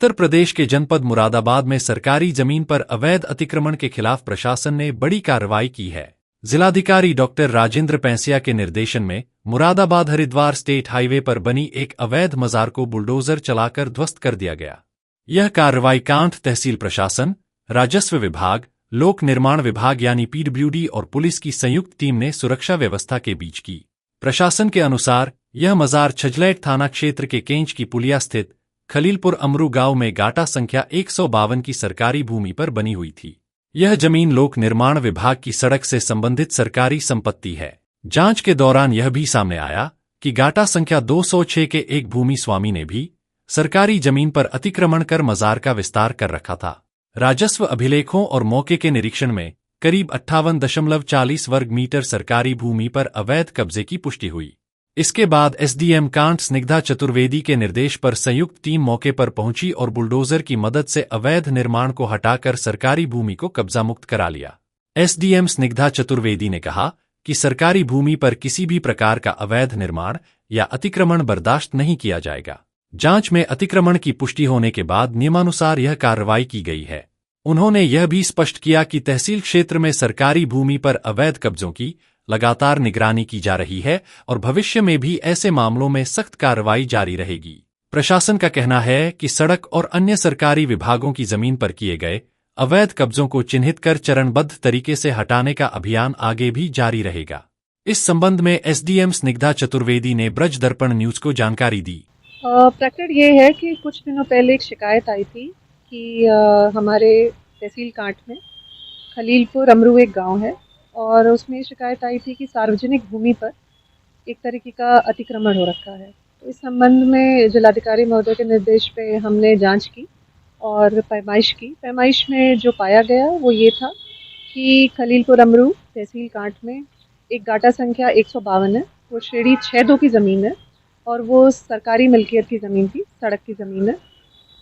उत्तर प्रदेश के जनपद मुरादाबाद में सरकारी जमीन पर अवैध अतिक्रमण के खिलाफ प्रशासन ने बड़ी कार्रवाई की है। जिलाधिकारी डॉक्टर राजेंद्र पैंसिया के निर्देशन में मुरादाबाद हरिद्वार स्टेट हाईवे पर बनी एक अवैध मजार को बुलडोजर चलाकर ध्वस्त कर दिया गया। यह कार्रवाई कांठ तहसील प्रशासन, राजस्व विभाग, लोक निर्माण विभाग यानी पीडब्ल्यूडी और पुलिस की संयुक्त टीम ने सुरक्षा व्यवस्था के बीच की। प्रशासन के अनुसार यह मजार छजलैट थाना क्षेत्र के केंच की पुलिया स्थित खलीलपुर अमरू गांव में गाटा संख्या 152 की सरकारी भूमि पर बनी हुई थी। यह जमीन लोक निर्माण विभाग की सड़क से संबंधित सरकारी संपत्ति है। जांच के दौरान यह भी सामने आया कि गाटा संख्या 206 के एक भूमि स्वामी ने भी सरकारी जमीन पर अतिक्रमण कर मजार का विस्तार कर रखा था। राजस्व अभिलेखों और मौके के निरीक्षण में करीब 58.40 वर्ग मीटर सरकारी भूमि पर अवैध कब्जे की पुष्टि हुई। इसके बाद एसडीएम कांठ स्निग्धा चतुर्वेदी के निर्देश पर संयुक्त टीम मौके पर पहुंची और बुलडोजर की मदद से अवैध निर्माण को हटाकर सरकारी भूमि को कब्जा मुक्त करा लिया। एसडीएम स्निग्धा चतुर्वेदी ने कहा कि सरकारी भूमि पर किसी भी प्रकार का अवैध निर्माण या अतिक्रमण बर्दाश्त नहीं किया जाएगा। जांच में अतिक्रमण की पुष्टि होने के बाद नियमानुसार यह कार्रवाई की गई है। उन्होंने यह भी स्पष्ट किया कि तहसील क्षेत्र में सरकारी भूमि पर अवैध कब्जों की लगातार निगरानी की जा रही है और भविष्य में भी ऐसे मामलों में सख्त कार्रवाई जारी रहेगी। प्रशासन का कहना है कि सड़क और अन्य सरकारी विभागों की जमीन पर किए गए अवैध कब्जों को चिन्हित कर चरणबद्ध तरीके से हटाने का अभियान आगे भी जारी रहेगा। इस संबंध में एसडीएम स्निग्धा चतुर्वेदी ने ब्रज दर्पण न्यूज को जानकारी दी। प्रकरण ये है कि कुछ दिनों पहले एक शिकायत आई थी कि हमारे तहसील कांठ में खलीलपुर अमरू एक गांव है और उसमें शिकायत आई थी कि सार्वजनिक भूमि पर एक तरीके का अतिक्रमण हो रखा है। तो इस संबंध में जिलाधिकारी महोदय के निर्देश पे हमने जांच की और पैमाइश की। पैमाइश में जो पाया गया वो ये था कि खलीलपुर अमरू तहसील कांठ में एक गाटा संख्या 152 है, वो श्रेणी 6-2 की ज़मीन है और वो सरकारी मिल्कियत की ज़मीन थी, सड़क की ज़मीन है।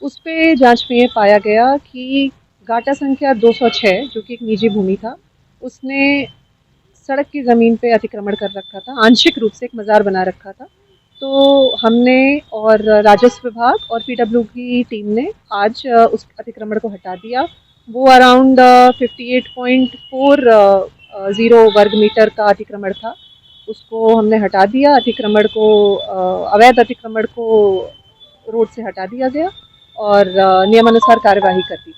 उस पे जांच में ये पाया गया कि गाटा संख्या 206 जो कि एक निजी भूमि था, उसने सड़क की ज़मीन पे अतिक्रमण कर रखा था, आंशिक रूप से एक मज़ार बना रखा था। तो हमने और राजस्व विभाग और पीडब्ल्यू की टीम ने आज उस अतिक्रमण को हटा दिया। वो अराउंड 58.40 वर्ग मीटर का अतिक्रमण था, उसको हमने हटा दिया। अतिक्रमण को अवैध अतिक्रमण को रोड से हटा दिया गया और नियमानुसार कार्यवाही कर दी।